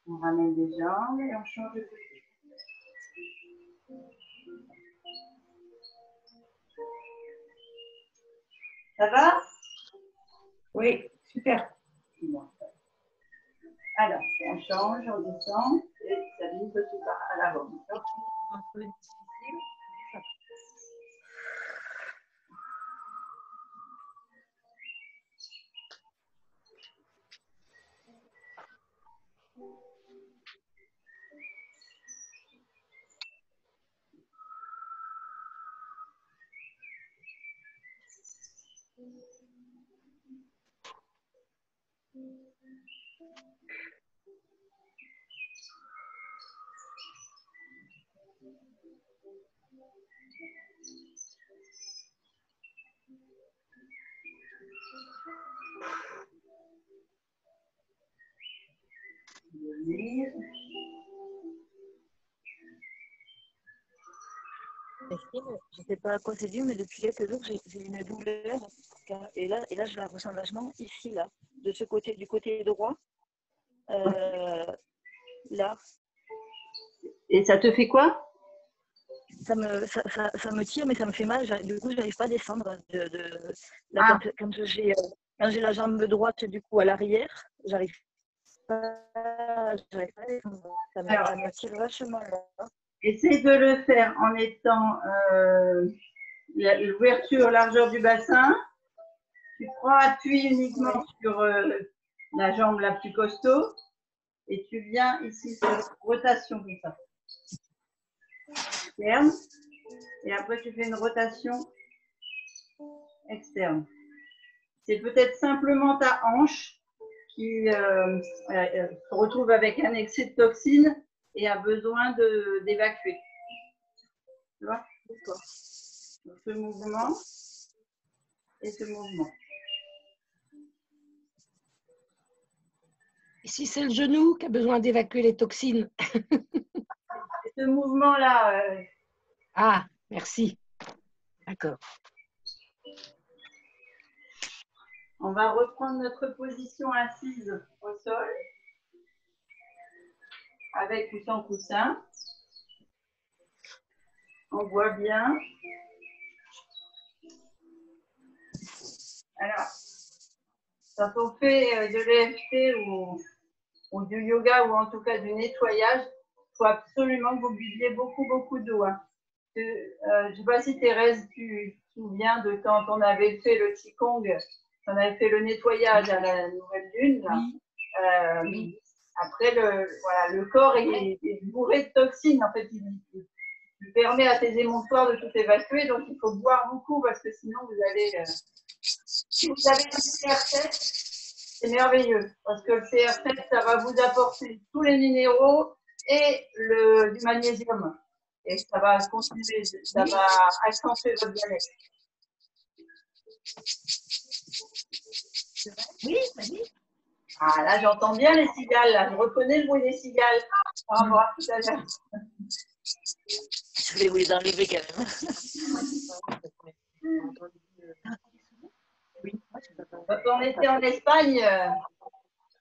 A: On ramène les jambes et on change de côté. Ça va?
C: Oui, super.
A: Bon. Alors, on change, on descend et Sabine peut se part à l'avant. D'accord?
G: Christine, je ne sais pas à quoi c'est dû, mais depuis quelques jours, j'ai une douleur. Et là, je la ressens vachement ici, là, de ce côté, du côté droit. Là,
A: Et ça te fait quoi?
G: ça me tire, mais ça me fait mal. Du coup, je n'arrive pas à descendre. Là,
A: Ah.
G: quand j'ai la jambe droite, du coup, à l'arrière, j'arrive pas à descendre. Ça me tire vachement, là.
A: Essaye de le faire en étant l'ouverture, largeur du bassin. Tu prends appui uniquement sur la jambe la plus costaud et tu viens ici sur une rotation comme ça. Externe. Et après, tu fais une rotation externe. C'est peut-être simplement ta hanche qui se retrouve avec un excès de toxines et a besoin d'évacuer. Tu vois?
G: D'accord.
A: Donc, ce mouvement et ce mouvement.
H: Et si c'est le genou qui a besoin d'évacuer les toxines?
A: Et ce mouvement-là.
H: Ah, merci. D'accord.
A: On va reprendre notre position assise au sol, avec ou sans coussin. On voit bien. Alors, quand on fait de l'EFT ou du yoga ou en tout cas du nettoyage, il faut absolument que vous buviez beaucoup d'eau. Hein. Je ne sais pas si Thérèse, tu te souviens de quand on avait fait le Qigong, on avait fait le nettoyage à la nouvelle lune. Là.
H: Oui.
A: Après, le corps est bourré de toxines. En fait, il permet à tes émonctoires de tout évacuer. Donc, il faut boire beaucoup parce que sinon, vous allez… si vous avez le CR7, c'est merveilleux. Parce que le CR7, ça va vous apporter tous les minéraux et du magnésium. Et ça va continuer, ça va accentuer votre bien-être.
C: Oui, vas-y.
A: Ah, là, j'entends bien les cigales. Là. Je reconnais le bruit des cigales par rapport à tout à l'heure.
G: Je vais vous les enlever quand même.
A: Quand on était en Espagne,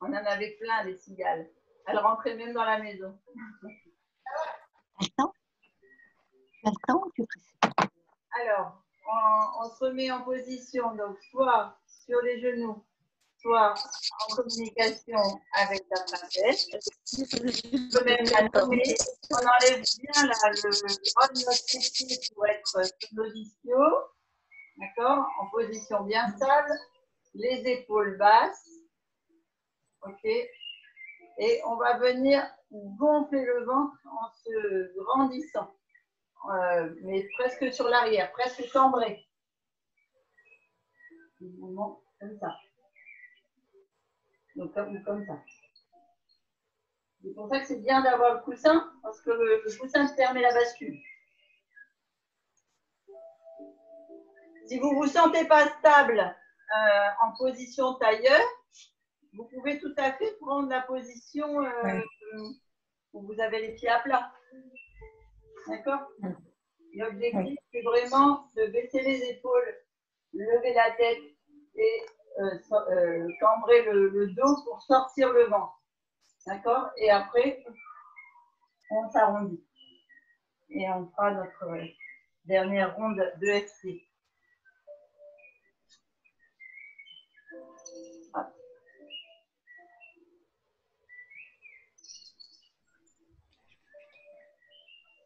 A: on en avait plein des cigales. Elles rentraient même dans la maison.
G: Maintenant, tu fais.
A: Alors, on se remet en position, donc soit sur les genoux, soit en communication avec la princesse. On peut même la nommer. On enlève bien le bras de notre pied pour être sur nos ischios. D'accord? En position bien stable. Les épaules basses. OK? Et on va venir gonfler le ventre en se grandissant. Mais presque sur l'arrière, presque cambré. Comme ça. Donc comme ça. C'est pour ça que c'est bien d'avoir le coussin, parce que le coussin permet la bascule. Si vous ne vous sentez pas stable en position tailleur, vous pouvez tout à fait prendre la position où vous avez les pieds à plat. D'accord? L'objectif, c'est vraiment de baisser les épaules, lever la tête et cambrer le dos pour sortir le ventre. D'accord? Et après, on s'arrondit. Et on fera notre dernière ronde de FC. Hop.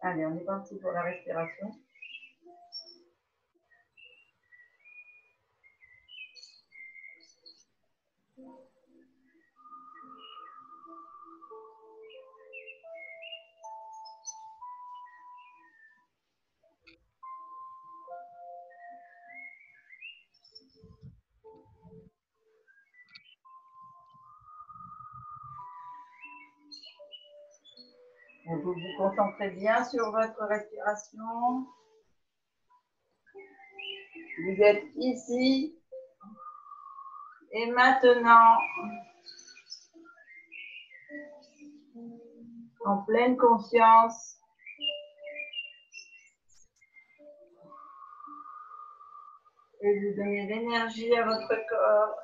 A: Allez, on est parti pour la respiration. Vous vous concentrez bien sur votre respiration. Vous êtes ici. Et maintenant, en pleine conscience, et vous donnez l'énergie à votre corps.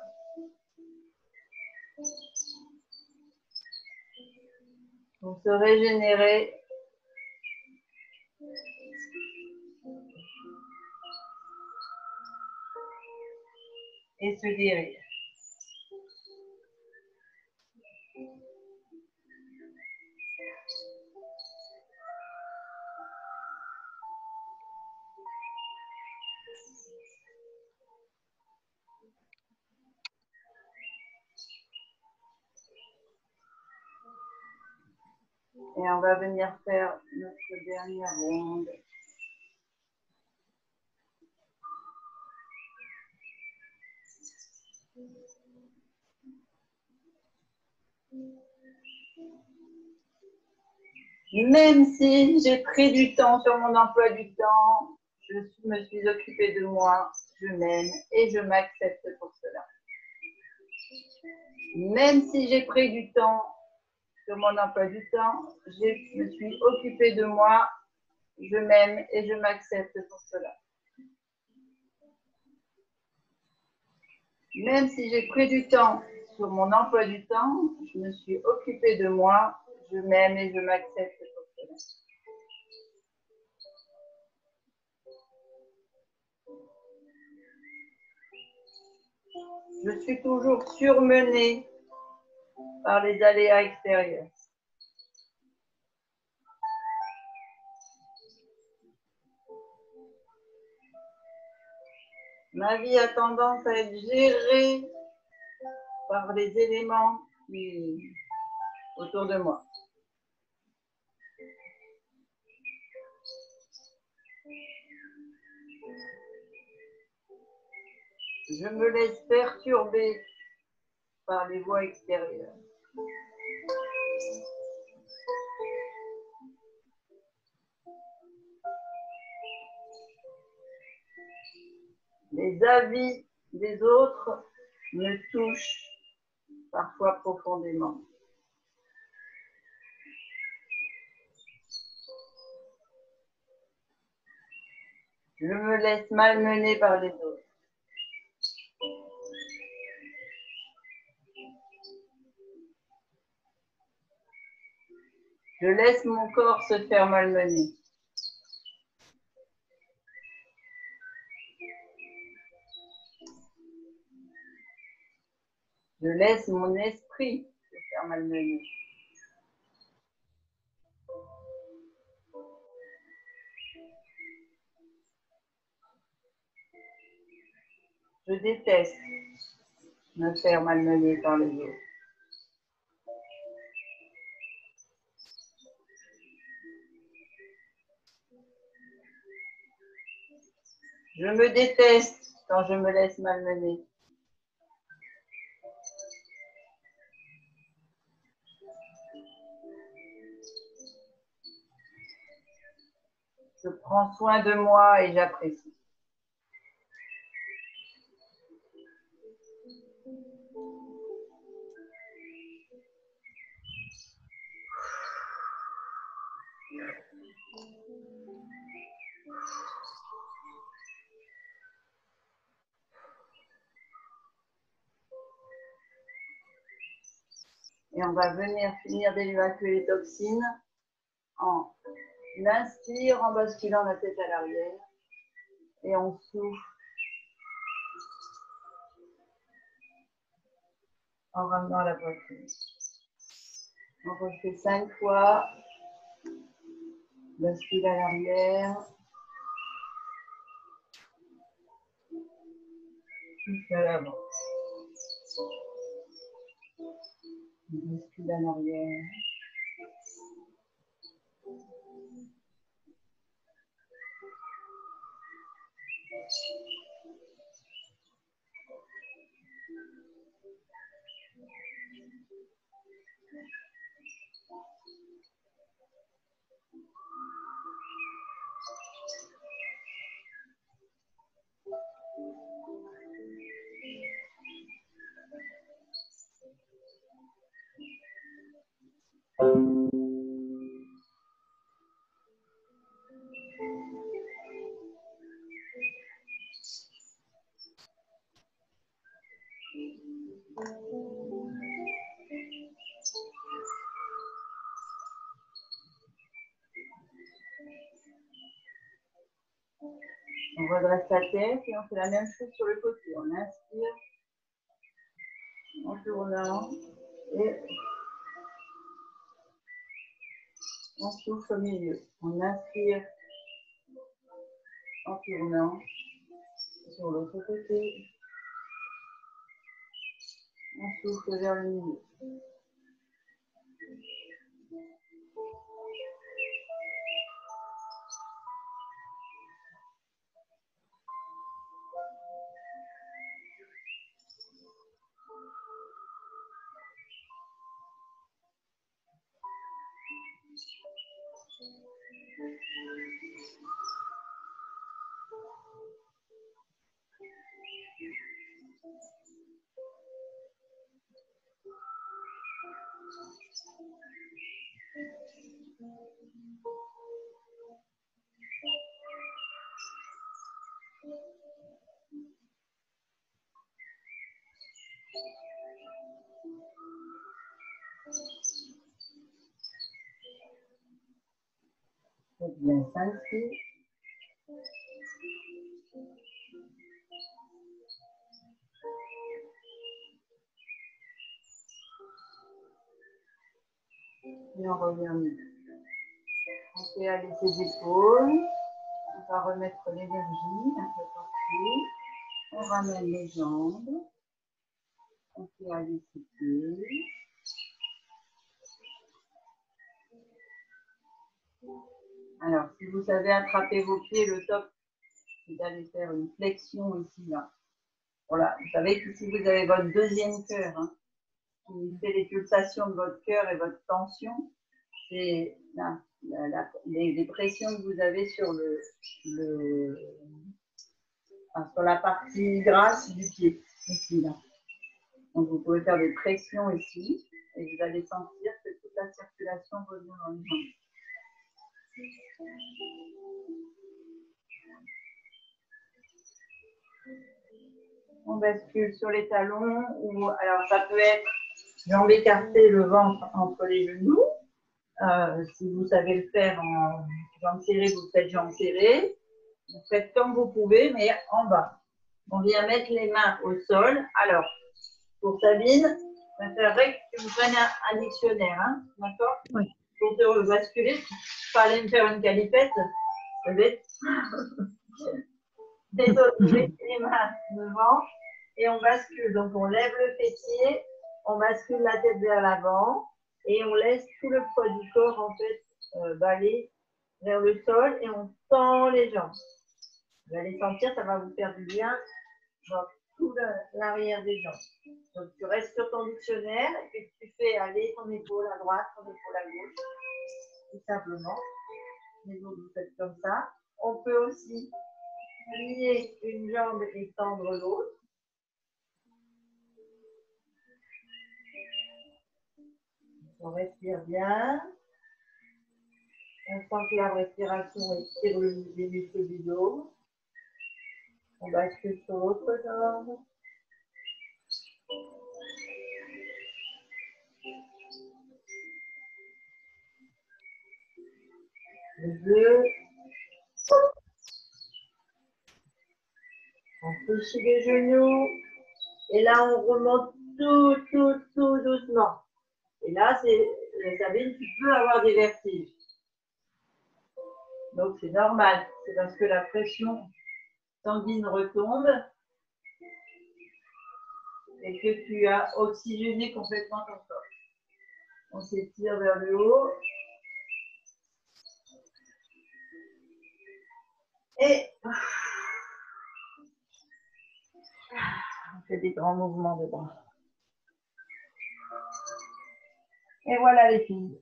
A: Pour se régénérer. Et se guérir. Et on va venir faire notre dernière ronde. Même si j'ai pris du temps sur mon emploi du temps, je me suis occupée de moi, je m'aime et je m'accepte pour cela. Même si j'ai pris du temps sur mon emploi du temps, je me suis occupée de moi, je m'aime et je m'accepte pour cela. Même si j'ai pris du temps sur mon emploi du temps, je me suis occupée de moi, je m'aime et je m'accepte pour cela. Je suis toujours surmenée par les aléas extérieurs. Ma vie a tendance à être gérée par les éléments autour de moi. Je me laisse perturber par les voies extérieures. Les avis des autres me touchent parfois profondément. Je me laisse malmener par les autres. Je laisse mon corps se faire malmener. Je laisse mon esprit se faire malmener. Je déteste me faire malmener par les autres. Je me déteste quand je me laisse malmener. Je prends soin de moi et j'apprécie. Et on va finir d'évacuer les toxines en inspire en basculant la tête à l'arrière et on souffle en ramenant la poitrine. Donc on fait 5 fois, bascule à l'arrière, souffle à l'avant. Bascule à l'arrière. On redresse la tête et on fait la même chose sur le côté. On inspire en tournant et on souffle au milieu. On inspire en tournant sur l'autre côté. On souffle vers le milieu. Faites bien 5 pieds. Et on revient au milieu. On fait aller ses épaules. On va remettre l'énergie un peu partout. On ramène les jambes. On fait aller ses pieds. Alors, si vous savez attraper vos pieds, le top, c'est d'aller faire une flexion ici, là. Voilà, vous savez que si vous avez votre deuxième cœur, hein, qui fait les pulsations de votre cœur et votre tension, c'est les pressions que vous avez sur sur la partie grasse du pied, ici, là. Donc, vous pouvez faire des pressions ici, et vous allez sentir que toute la circulation revient dans les jambes. On bascule sur les talons, ou alors ça peut être jambes écartées, le ventre entre les genoux. Si vous savez le faire en jambes serrées, vous faites jambes serrées. Vous faites comme vous pouvez, mais en bas. On vient mettre les mains au sol. Alors, Pour Sabine, je préférerais que tu prennes un dictionnaire, hein, d'accord?
C: Oui.
A: Pour te basculer, pas aller me faire une calipette, je vais. Désolé, je mets les mains devant et on bascule. Donc on lève le fessier, on bascule la tête vers l'avant et on laisse tout le poids du corps en fait baler vers le sol et on tend les jambes. Vous allez sentir, ça va vous faire du bien dans tout l'arrière des jambes. Donc tu restes sur ton dictionnaire et puis tu fais aller ton épaule à droite, ton épaule à gauche, tout simplement. Les autres, vous faites comme ça. On peut aussi plier une jambe et tendre l'autre. On respire bien. On sent que la respiration étire les muscles du dos. On bascule sur l'autre jambe. Les deux. On fléchit les genoux. Et là, on remonte tout doucement. Et là, Sabine, tu peux avoir des vertiges. Donc, c'est normal. C'est parce que la pression sanguine retombe et que tu as oxygéné complètement ton corps. On s'étire vers le haut. Et on fait des grands mouvements de bras. Et voilà les filles.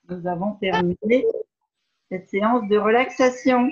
A: Nous avons terminé cette séance de relaxation.